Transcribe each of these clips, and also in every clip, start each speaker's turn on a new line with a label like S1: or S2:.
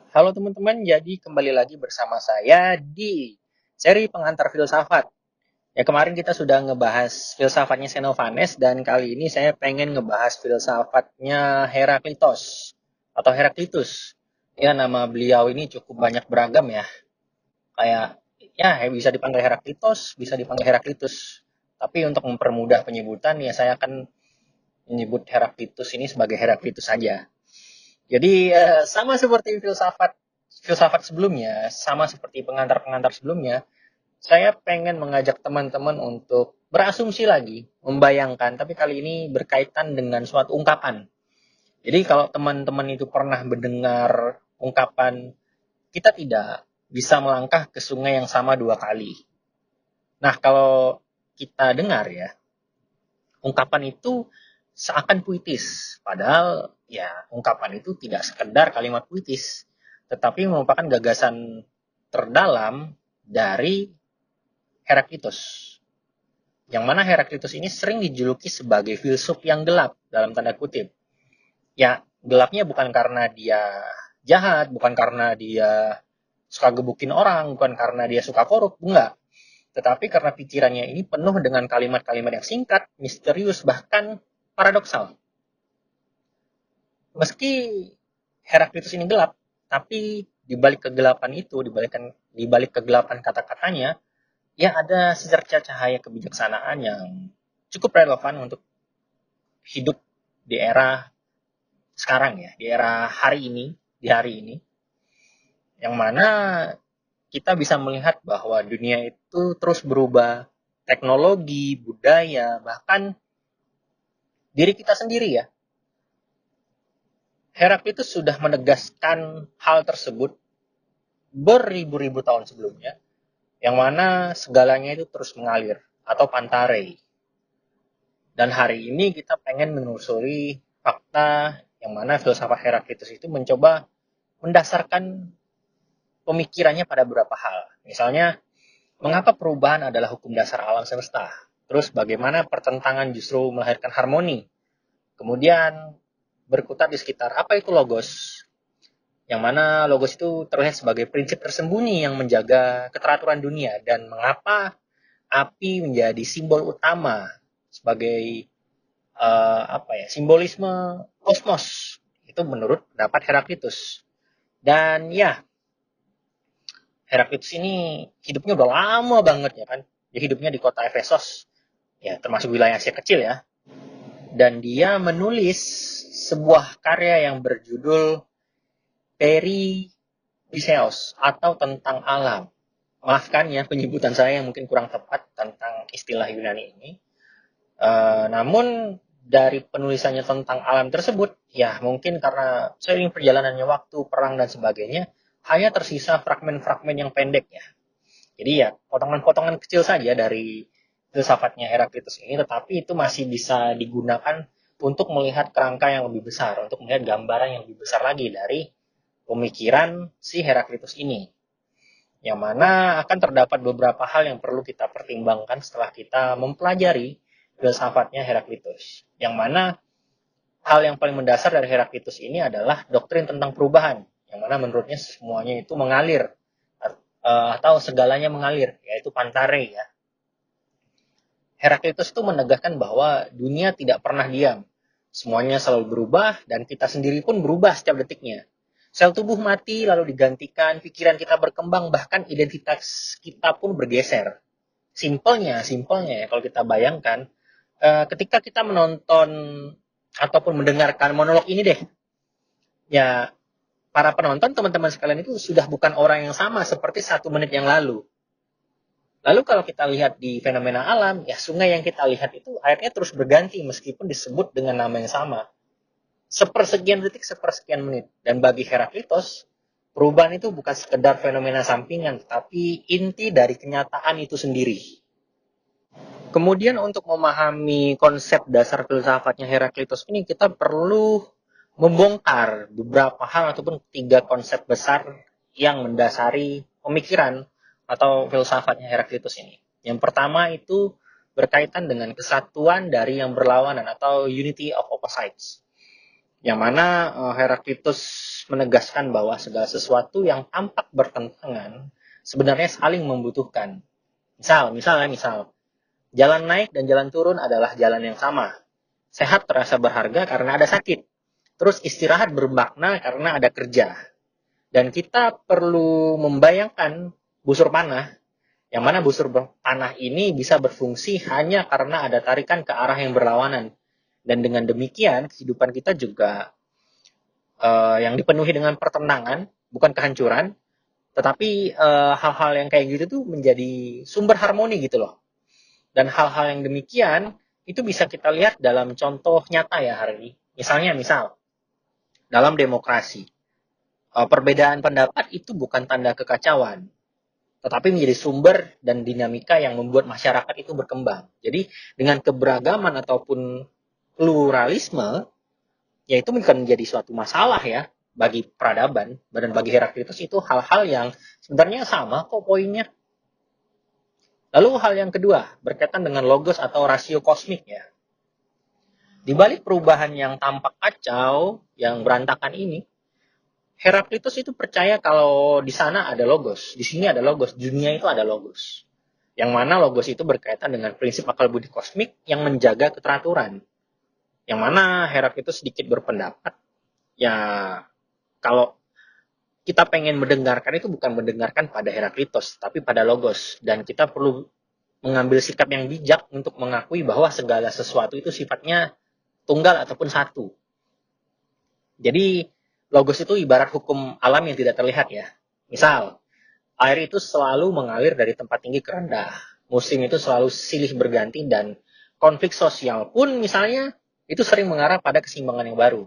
S1: Halo teman-teman, jadi kembali lagi bersama saya di seri pengantar filsafat. Ya kemarin kita sudah ngebahas filsafatnya Xenophanes dan kali ini saya pengen ngebahas filsafatnya Heraklitos atau Heraklitus. Ya nama beliau ini cukup banyak beragam ya. Kayak ya bisa dipanggil Heraklitos, bisa dipanggil Heraklitus. Tapi untuk mempermudah penyebutan ya saya akan menyebut Heraklitus ini sebagai Heraklitus saja. Jadi sama seperti filsafat filsafat sebelumnya, sama seperti pengantar-pengantar sebelumnya, saya pengen mengajak teman-teman untuk berasumsi lagi, membayangkan, tapi kali ini berkaitan dengan suatu ungkapan. Jadi kalau teman-teman itu pernah mendengar ungkapan, kita tidak bisa melangkah ke sungai yang sama dua kali. Nah, kalau kita dengar ya, ungkapan itu seakan puitis. Padahal ya ungkapan itu tidak sekedar kalimat puitis, tetapi merupakan gagasan terdalam dari Heraklitus. Yang mana Heraklitus ini sering dijuluki sebagai filsuf yang gelap dalam tanda kutip. Ya, gelapnya bukan karena dia jahat, bukan karena dia suka gebukin orang, bukan karena dia suka korup, enggak. Tetapi karena pikirannya ini penuh dengan kalimat-kalimat yang singkat, misterius, bahkan paradoksal. Meski Heraklitus ini gelap, tapi di balik kegelapan itu, di balik kegelapan kata-katanya, ya ada secerca cahaya kebijaksanaan yang cukup relevan untuk hidup di era sekarang ya, di era hari ini, di hari ini, yang mana kita bisa melihat bahwa dunia itu terus berubah, teknologi, budaya, bahkan diri kita sendiri ya. Heraklitus sudah menegaskan hal tersebut beribu-ribu tahun sebelumnya, yang mana segalanya itu terus mengalir, atau pantarei. Dan hari ini kita pengen menelusuri fakta yang mana filsafat Heraklitus itu mencoba mendasarkan pemikirannya pada beberapa hal. Misalnya, mengapa perubahan adalah hukum dasar alam semesta? Terus bagaimana pertentangan justru melahirkan harmoni? Kemudian berkutat di sekitar apa itu logos? Yang mana logos itu terlihat sebagai prinsip tersembunyi yang menjaga keteraturan dunia dan mengapa api menjadi simbol utama sebagai simbolisme kosmos itu menurut pendapat Heraklitus. Dan ya, Heraklitus ini hidupnya udah lama banget ya kan. Dia hidupnya di kota Efesos, ya termasuk wilayah Asia kecil ya. Dan dia menulis sebuah karya yang berjudul Periphyseos atau tentang alam. Maafkan ya penyebutan saya yang mungkin kurang tepat tentang istilah Yunani ini. Namun dari penulisannya tentang alam tersebut, ya mungkin karena seiring perjalanannya waktu, perang dan sebagainya, hanya tersisa fragmen-fragmen yang pendek ya. Jadi ya potongan-potongan kecil saja dari filsafatnya Heraklitus ini, tetapi itu masih bisa digunakan untuk melihat kerangka yang lebih besar, untuk melihat gambaran yang lebih besar lagi dari pemikiran si Heraklitus ini. Yang mana akan terdapat beberapa hal yang perlu kita pertimbangkan setelah kita mempelajari filsafatnya Heraklitus. Yang mana hal yang paling mendasar dari Heraklitus ini adalah doktrin tentang perubahan, yang mana menurutnya semuanya itu mengalir atau segalanya mengalir, yaitu pantare ya. Heraklitus itu menegaskan bahwa dunia tidak pernah diam. Semuanya selalu berubah dan kita sendiri pun berubah setiap detiknya. Sel tubuh mati lalu digantikan, pikiran kita berkembang, bahkan identitas kita pun bergeser. Simpelnya ya kalau kita bayangkan, ketika kita menonton ataupun mendengarkan monolog ini deh, ya para penonton teman-teman sekalian itu sudah bukan orang yang sama seperti 1 menit yang lalu. Lalu kalau kita lihat di fenomena alam, ya sungai yang kita lihat itu airnya terus berganti meskipun disebut dengan nama yang sama. Sepersekian detik, sepersekian menit. Dan bagi Heraklitos, perubahan itu bukan sekedar fenomena sampingan, tapi inti dari kenyataan itu sendiri. Kemudian untuk memahami konsep dasar filsafatnya Heraklitos ini, kita perlu membongkar beberapa hal ataupun 3 konsep besar yang mendasari pemikiran atau filsafatnya Heraklitos ini. Yang pertama itu berkaitan dengan kesatuan dari yang berlawanan atau unity of opposites. yang mana Heraklitus menegaskan bahwa segala sesuatu yang tampak bertentangan sebenarnya saling membutuhkan. Misal, jalan naik dan jalan turun adalah jalan yang sama. Sehat terasa berharga karena ada sakit. Terus istirahat bermakna karena ada kerja. Dan kita perlu membayangkan busur panah, yang mana busur panah ini bisa berfungsi hanya karena ada tarikan ke arah yang berlawanan. Dan dengan demikian, kehidupan kita juga yang dipenuhi dengan pertentangan, bukan kehancuran, tetapi hal-hal yang kayak gitu tuh menjadi sumber harmoni gitu loh. Dan hal-hal yang demikian itu bisa kita lihat dalam contoh nyata ya hari ini. Misal dalam demokrasi, perbedaan pendapat itu bukan tanda kekacauan, tetapi menjadi sumber dan dinamika yang membuat masyarakat itu berkembang. Jadi dengan keberagaman ataupun pluralisme, ya itu bukan menjadi suatu masalah ya bagi peradaban, dan bagi Heraklitus itu hal-hal yang sebenarnya sama kok poinnya. Lalu hal yang kedua, berkaitan dengan logos atau rasio kosmik ya. Di balik perubahan yang tampak kacau, yang berantakan ini, Heraklitus itu percaya kalau di sana ada logos, di sini ada logos, dunia itu ada logos. Yang mana logos itu berkaitan dengan prinsip akal budi kosmik yang menjaga keteraturan. Yang mana Heraklitus sedikit berpendapat, ya kalau kita pengen mendengarkan itu bukan mendengarkan pada Heraklitus, tapi pada logos. Dan kita perlu mengambil sikap yang bijak untuk mengakui bahwa segala sesuatu itu sifatnya tunggal ataupun satu. Jadi logos itu ibarat hukum alam yang tidak terlihat ya. Misal, air itu selalu mengalir dari tempat tinggi ke rendah. Musim itu selalu silih berganti dan konflik sosial pun misalnya itu sering mengarah pada keseimbangan yang baru.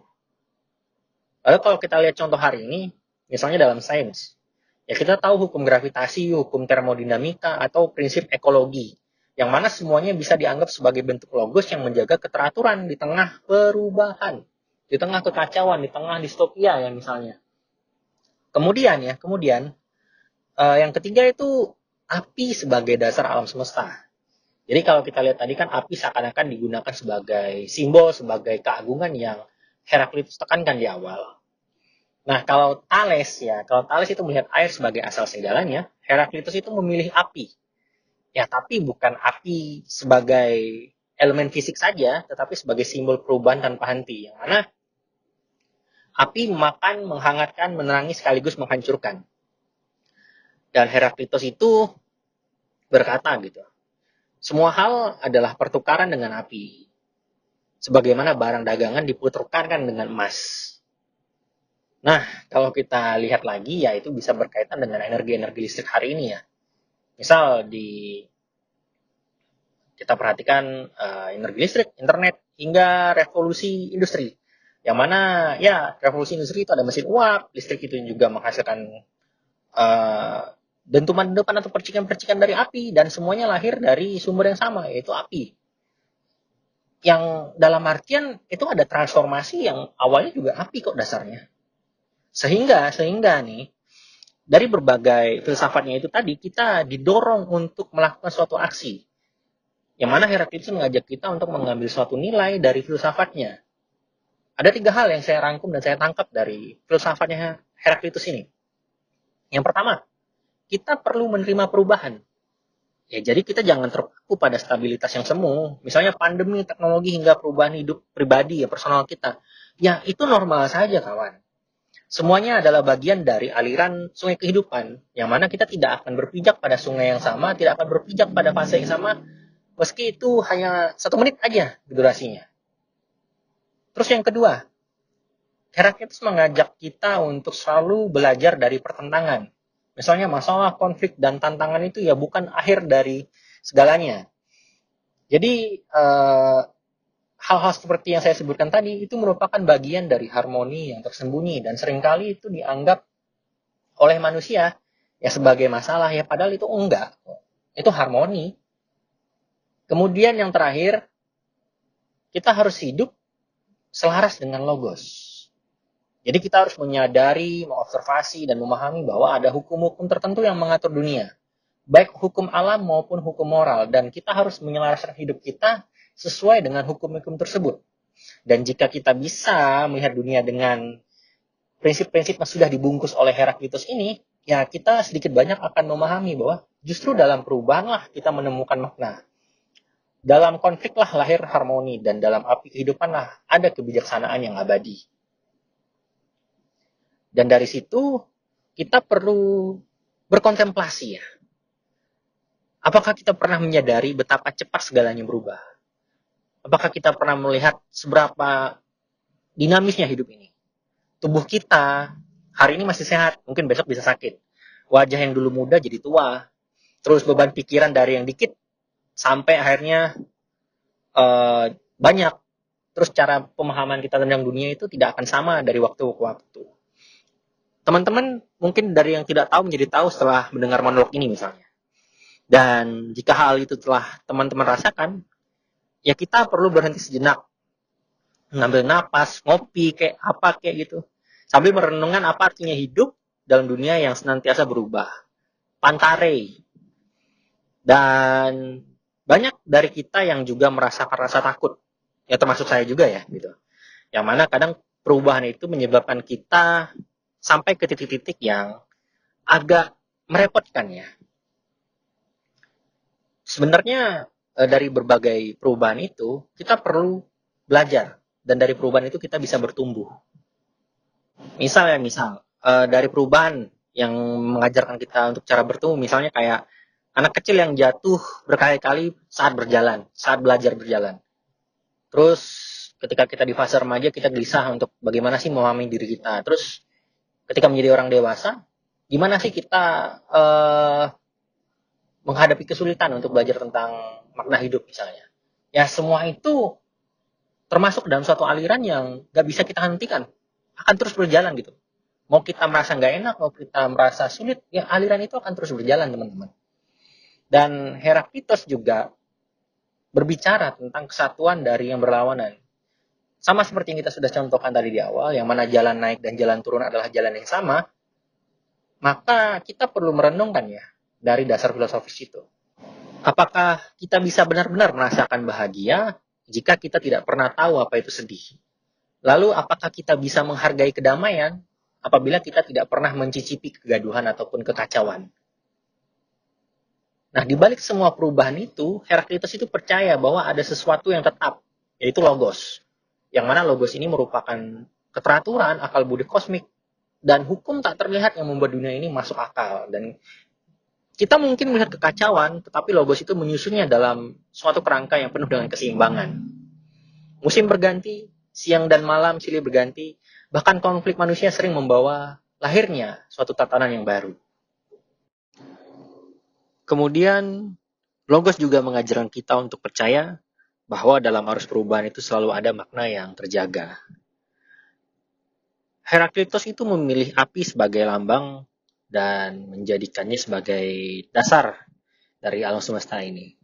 S1: Lalu kalau kita lihat contoh hari ini, misalnya dalam sains, ya kita tahu hukum gravitasi, hukum termodinamika, atau prinsip ekologi, yang mana semuanya bisa dianggap sebagai bentuk logos yang menjaga keteraturan di tengah perubahan, di tengah kekacauan, di tengah distopia ya misalnya. Kemudian yang ketiga itu api sebagai dasar alam semesta. Jadi kalau kita lihat tadi kan api seakan-akan digunakan sebagai simbol, sebagai keagungan yang Heraklitus tekankan di awal. Nah, kalau Thales itu melihat air sebagai asal segalanya, Heraklitus itu memilih api. Ya, tapi bukan api sebagai elemen fisik saja, tetapi sebagai simbol perubahan tanpa henti. Yang mana api memakan, menghangatkan, menerangi sekaligus menghancurkan. Dan Heraklitus itu berkata gitu, semua hal adalah pertukaran dengan api. Sebagaimana barang dagangan dipertukarkan dengan emas. Nah, kalau kita lihat lagi, ya itu bisa berkaitan dengan energi-energi listrik hari ini ya. Misal kita perhatikan energi listrik, internet, hingga revolusi industri. Yang mana ya revolusi industri itu ada mesin uap, listrik itu juga menghasilkan dentuman-dentuman atau percikan-percikan dari api, dan semuanya lahir dari sumber yang sama, yaitu api. Yang dalam artian itu ada transformasi yang awalnya juga api kok dasarnya. Sehingga nih, dari berbagai filsafatnya itu tadi, kita didorong untuk melakukan suatu aksi. Yang mana Heraklitus mengajak kita untuk mengambil suatu nilai dari filsafatnya. Ada 3 hal yang saya rangkum dan saya tangkap dari filsafatnya Heraklitus ini. Yang pertama, kita perlu menerima perubahan. Ya, jadi kita jangan terpaku pada stabilitas yang semu. Misalnya pandemi, teknologi, hingga perubahan hidup pribadi ya, personal kita. Ya, itu normal saja kawan. Semuanya adalah bagian dari aliran sungai kehidupan, yang mana kita tidak akan berpijak pada sungai yang sama, tidak akan berpijak pada fase yang sama, meski itu hanya 1 menit aja durasinya. Terus yang kedua, Heraklitus mengajak kita untuk selalu belajar dari pertentangan. Misalnya masalah, konflik, dan tantangan itu ya bukan akhir dari segalanya. Jadi hal-hal seperti yang saya sebutkan tadi itu merupakan bagian dari harmoni yang tersembunyi, dan seringkali itu dianggap oleh manusia ya sebagai masalah, ya padahal itu enggak. Itu harmoni. Kemudian yang terakhir, kita harus hidup selaras dengan logos. Jadi kita harus menyadari, mengobservasi, dan memahami bahwa ada hukum-hukum tertentu yang mengatur dunia. Baik hukum alam maupun hukum moral. Dan kita harus menyelaraskan hidup kita sesuai dengan hukum-hukum tersebut. Dan jika kita bisa melihat dunia dengan prinsip-prinsip yang sudah dibungkus oleh Heraklitus ini, ya kita sedikit banyak akan memahami bahwa justru dalam perubahanlah kita menemukan makna. Dalam konfliklah lahir harmoni, dan dalam api kehidupanlah ada kebijaksanaan yang abadi. Dan dari situ kita perlu berkontemplasi ya. Apakah kita pernah menyadari betapa cepat segalanya berubah? Apakah kita pernah melihat seberapa dinamisnya hidup ini? Tubuh kita hari ini masih sehat, mungkin besok bisa sakit. Wajah yang dulu muda jadi tua. Terus beban pikiran dari yang dikit sampai akhirnya banyak. Terus cara pemahaman kita tentang dunia itu tidak akan sama dari waktu ke waktu. Teman-teman mungkin dari yang tidak tahu menjadi tahu setelah mendengar monolog ini misalnya. Dan jika hal itu telah teman-teman rasakan, ya kita perlu berhenti sejenak, ngambil napas, ngopi, kayak gitu, sambil merenungkan apa artinya hidup dalam dunia yang senantiasa berubah. Pantare. Dan banyak dari kita yang juga merasakan rasa takut, ya termasuk saya juga ya, gitu. Yang mana kadang perubahan itu menyebabkan kita sampai ke titik-titik yang agak merepotkan ya. Sebenarnya dari berbagai perubahan itu kita perlu belajar, dan dari perubahan itu kita bisa bertumbuh. Misal dari perubahan yang mengajarkan kita untuk cara bertumbuh, misalnya kayak anak kecil yang jatuh berkali-kali saat berjalan, saat belajar berjalan. Terus ketika kita di fase remaja kita gelisah untuk bagaimana sih memahami diri kita. Terus ketika menjadi orang dewasa, gimana sih kita menghadapi kesulitan untuk belajar tentang makna hidup misalnya. Ya semua itu termasuk dalam suatu aliran yang gak bisa kita hentikan. Akan terus berjalan gitu. Mau kita merasa gak enak, mau kita merasa sulit, ya aliran itu akan terus berjalan teman-teman. Dan Heraklitos juga berbicara tentang kesatuan dari yang berlawanan. Sama seperti yang kita sudah contohkan tadi di awal, yang mana jalan naik dan jalan turun adalah jalan yang sama, maka kita perlu merenungkan ya, dari dasar filosofis itu. Apakah kita bisa benar-benar merasakan bahagia jika kita tidak pernah tahu apa itu sedih? Lalu apakah kita bisa menghargai kedamaian apabila kita tidak pernah mencicipi kegaduhan ataupun kekacauan? Nah, di balik semua perubahan itu, Heraklitus itu percaya bahwa ada sesuatu yang tetap, yaitu logos. Yang mana logos ini merupakan keteraturan, akal budi kosmik, dan hukum tak terlihat yang membuat dunia ini masuk akal. Dan kita mungkin melihat kekacauan, tetapi logos itu menyusunnya dalam suatu kerangka yang penuh dengan keseimbangan. Musim berganti, siang dan malam silih berganti, bahkan konflik manusia sering membawa lahirnya suatu tatanan yang baru. Kemudian, logos juga mengajarkan kita untuk percaya bahwa dalam arus perubahan itu selalu ada makna yang terjaga. Heraklitos itu memilih api sebagai lambang dan menjadikannya sebagai dasar dari alam semesta ini.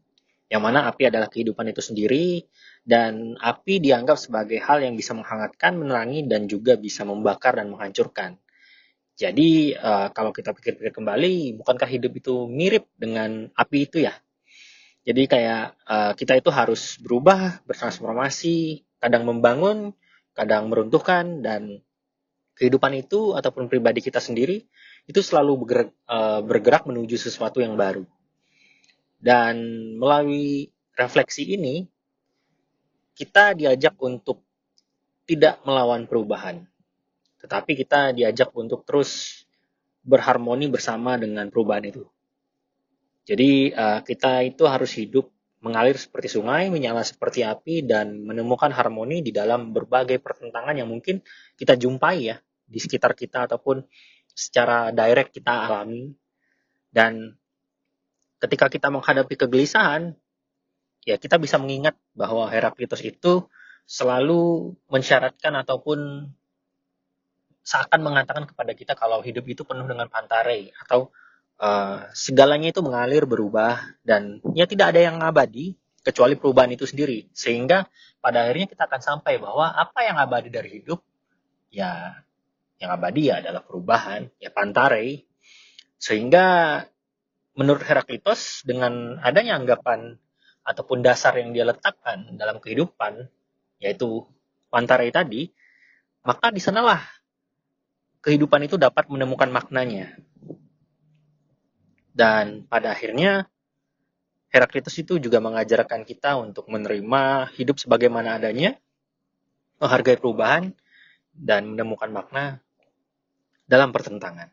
S1: Yang mana api adalah kehidupan itu sendiri, dan api dianggap sebagai hal yang bisa menghangatkan, menerangi, dan juga bisa membakar dan menghancurkan. Jadi kalau kita pikir-pikir kembali, bukankah hidup itu mirip dengan api itu ya? Jadi kayak kita itu harus berubah, bertransformasi, kadang membangun, kadang meruntuhkan, dan kehidupan itu ataupun pribadi kita sendiri itu selalu bergerak menuju sesuatu yang baru. Dan melalui refleksi ini, kita diajak untuk tidak melawan perubahan, tetapi kita diajak untuk terus berharmoni bersama dengan perubahan itu. Jadi kita itu harus hidup mengalir seperti sungai, menyala seperti api, dan menemukan harmoni di dalam berbagai pertentangan yang mungkin kita jumpai ya di sekitar kita ataupun secara direct kita alami. Dan ketika kita menghadapi kegelisahan, ya kita bisa mengingat bahwa Heraklitos itu selalu mensyaratkan ataupun seakan mengatakan kepada kita kalau hidup itu penuh dengan pantare, atau segalanya itu mengalir, berubah, dan ya tidak ada yang abadi kecuali perubahan itu sendiri. Sehingga pada akhirnya kita akan sampai bahwa apa yang abadi dari hidup, ya yang abadi ya adalah perubahan, ya pantare. Sehingga menurut Heraklitos, dengan adanya anggapan ataupun dasar yang dia letakkan dalam kehidupan, yaitu Pantarai tadi, maka di sanalah kehidupan itu dapat menemukan maknanya. Dan pada akhirnya, Heraklitus itu juga mengajarkan kita untuk menerima hidup sebagaimana adanya, menghargai perubahan, dan menemukan makna dalam pertentangan.